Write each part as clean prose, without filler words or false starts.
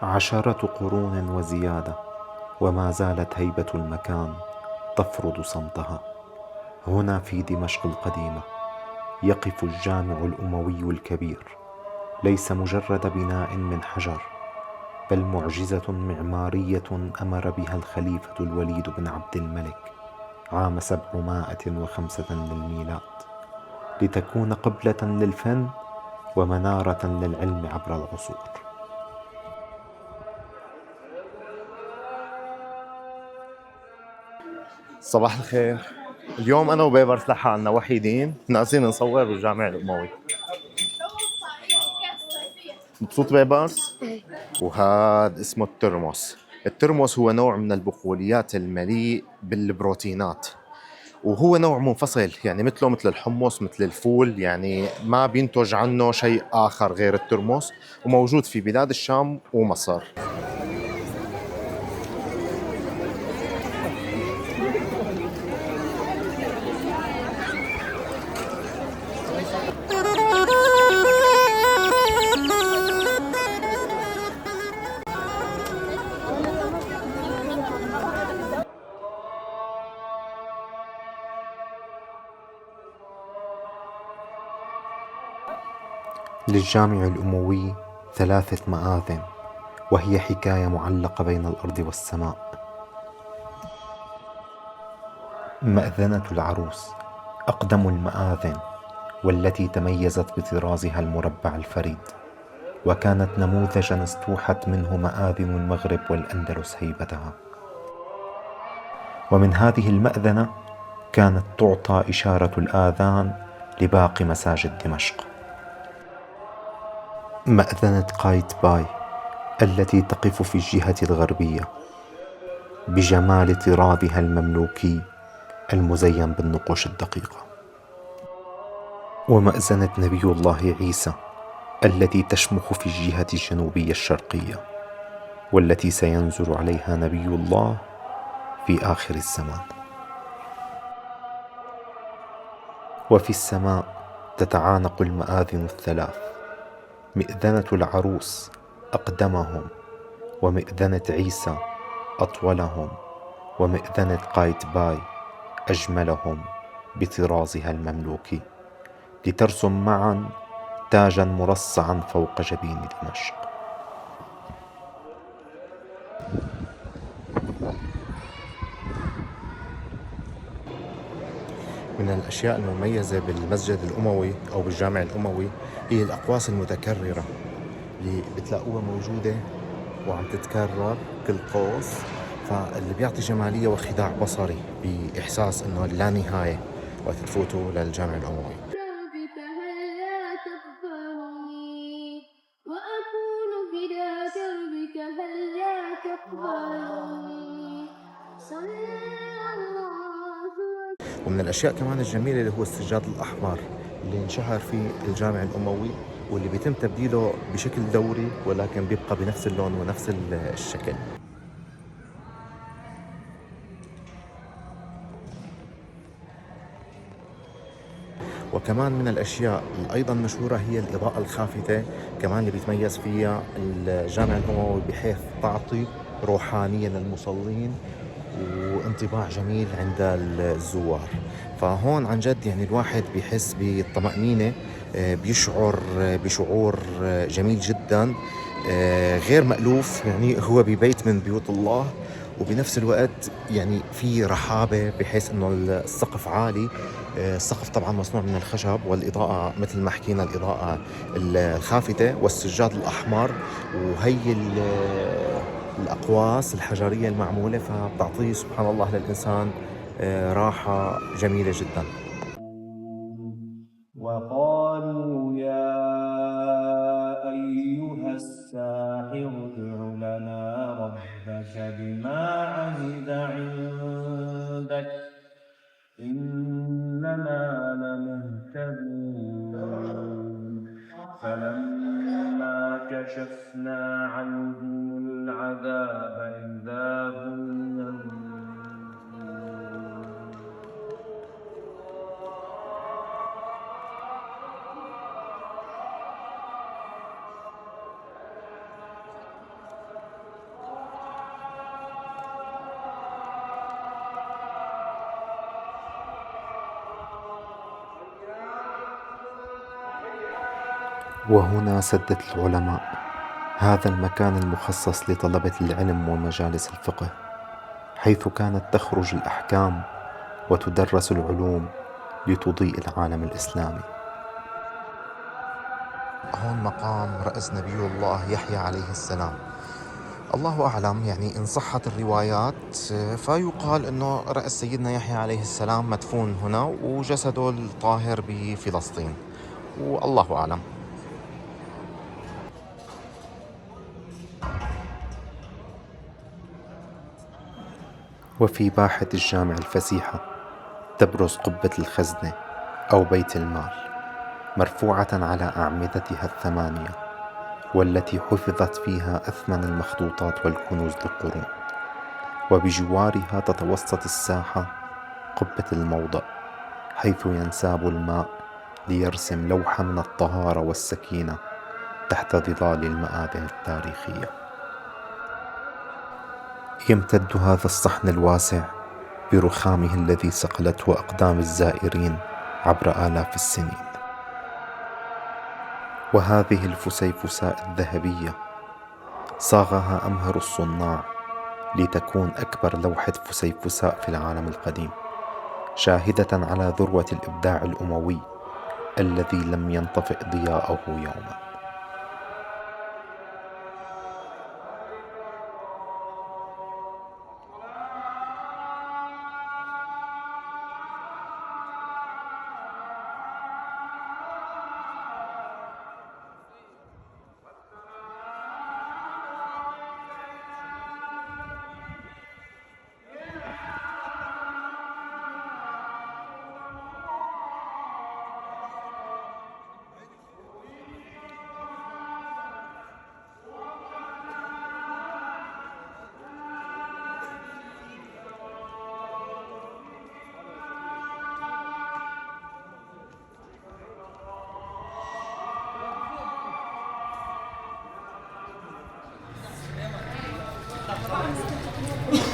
10 قرون وزيادة وما زالت هيبة المكان تفرض صمتها. هنا في دمشق القديمة يقف الجامع الأموي الكبير، ليس مجرد بناء من حجر، بل معجزة معمارية أمر بها الخليفة الوليد بن عبد الملك عام 705 للميلاد، لتكون قبلة للفن ومنارة للعلم عبر العصور. صباح الخير. اليوم أنا وبيبرس لحالنا وحيدين ناقصين نصور بالجامع الأموي. مبسوط بيبرس؟ وهذا اسمه الترمس. الترمس هو نوع من البقوليات المليء بالبروتينات، وهو نوع منفصل، يعني مثله مثل الحمص مثل الفول، يعني ما بينتج عنه شيء آخر غير الترمس، وموجود في بلاد الشام ومصر. للجامع الأموي 3 مآذن، وهي حكاية معلقة بين الأرض والسماء. مأذنة العروس أقدم المآذن، والتي تميزت بطرازها المربع الفريد، وكانت نموذجا استوحت منه مآذن المغرب والأندلس هيبتها. ومن هذه المأذنة كانت تعطى إشارة الآذان لباقي مساجد دمشق. مأذنة قايتباي التي تقف في الجهة الغربية بجمال طرازها المملوكي المزين بالنقوش الدقيقة. ومأذنة نبي الله عيسى التي تشمخ في الجهة الجنوبية الشرقية، والتي سينزل عليها نبي الله في آخر الزمان. وفي السماء تتعانق المآذن 3: مئذنة العروس أقدمهم، ومئذنة عيسى أطولهم، ومئذنة قايتباي أجملهم بطرازها المملوكي، لترسم معا تاجا مرصعا فوق جبين دمشق. من الأشياء المميزة بالمسجد الأموي أو بالجامع الأموي هي الأقواس المتكررة اللي بتلاقوها موجودة وعم تتكرر كل قوس، فاللي بيعطي جمالية وخداع بصري بإحساس إنه لا نهاية وقت تفوتوا للجامع الأموي. دربك هلا تقبلني وأكون بلا دربك هلا تقبلني صلى الله. ومن الأشياء كمان الجميلة اللي هو السجاد الأحمر اللي انشهر في الجامع الأموي، واللي بيتم تبديله بشكل دوري ولكن بيبقى بنفس اللون ونفس الشكل. وكمان من الأشياء أيضا مشهورة هي الإضاءة الخافتة كمان اللي بيتميز فيها الجامع الأموي، بحيث تعطي روحانية للمصلين وانطباع جميل عند الزوار. فهون عن جد يعني الواحد بيحس بالطمأنينة، بيشعر بشعور جميل جدا، غير مألوف، يعني هو ببيت من بيوت الله، وبنفس الوقت يعني في رحابة بحيث انه السقف عالي. السقف طبعا مصنوع من الخشب، والإضاءة مثل ما حكينا الإضاءة الخافتة والسجاد الأحمر، وهي الأقواس الحجرية المعمولة، فبتعطيه سبحان الله للإنسان راحة جميلة جدا. وقالوا يا أيها الساحر ادع لنا ربك بما عهد عندك إننا لمهتدون. فلما كشفنا عنهم العذاب إذا هم ينكثون. وهنا سدت العلماء هذا المكان المخصص لطلبة العلم ومجالس الفقه، حيث كانت تخرج الأحكام وتدرس العلوم لتضيء العالم الإسلامي. هون مقام رأس نبي الله يحيى عليه السلام. الله أعلم يعني إن صحت الروايات فيقال أنه رأس سيدنا يحيى عليه السلام مدفون هنا وجسده الطاهر بفلسطين، والله أعلم. وفي باحة الجامع الفسيحة تبرز قبة الخزنة أو بيت المال، مرفوعة على أعمدتها الثمانية، والتي حفظت فيها أثمن المخطوطات والكنوز للقرون. وبجوارها تتوسط الساحة قبة الموضع، حيث ينساب الماء ليرسم لوحة من الطهارة والسكينة تحت ظلال المآذن التاريخية. يمتد هذا الصحن الواسع برخامه الذي صقلته أقدام الزائرين عبر آلاف السنين. وهذه الفسيفساء الذهبية صاغها أمهر الصناع لتكون أكبر لوحة فسيفساء في العالم القديم، شاهدة على ذروة الإبداع الأموي الذي لم ينطفئ ضياءه يوما.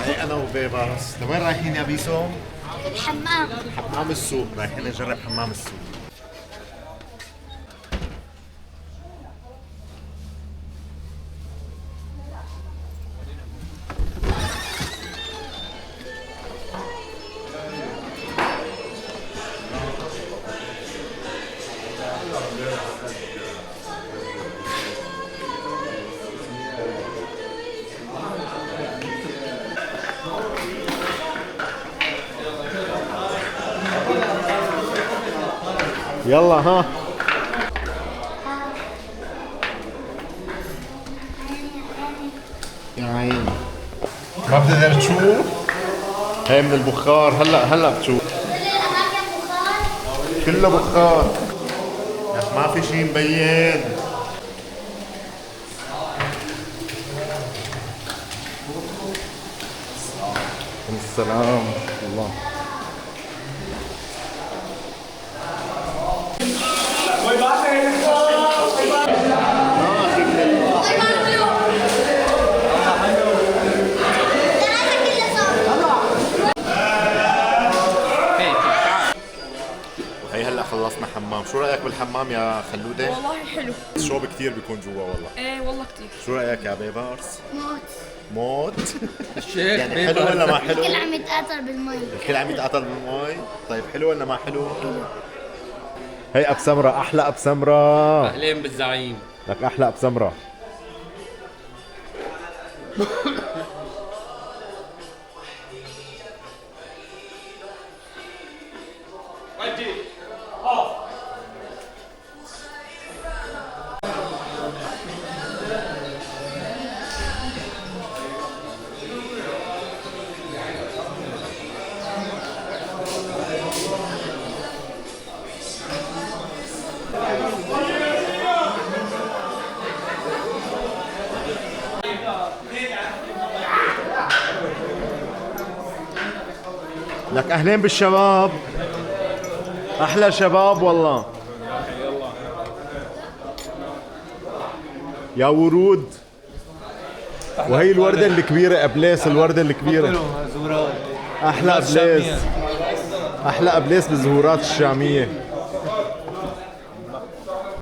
هي أنا وبيبرس، لوين رايحين يا بيسو؟ الحمام. حمام السوق، رايحين نجرب حمام السوق. يلا ها. يا عيني ما بتقدر تشوف؟ هي من البخار، هلا بتشوف. كله بخار يا أخي، ما في شي مبين. السلام الله. هي هلا خلصنا حمام، شو رايك بالحمام يا خلوده؟ والله حلو. الشوب كثير بيكون جوا والله. ايه والله كتير. شو رايك يا بيبرس؟ موت الشيخ يعني حلو ولا ما حلو؟ الكل عم يتقاتل بالمي. الكل عم يتقاتل بالمي. طيب حلو ولا ما حلو؟ هي ابسمره، احلى ابسمره. اهلين بالزعيم. لك احلى ابسمره. لك اهلين بالشباب، احلى شباب والله. يا ورود، وهي الوردة الكبيرة ابليس، الوردة الكبيرة احلى ابليس، احلى ابليس بالزهورات الشامية.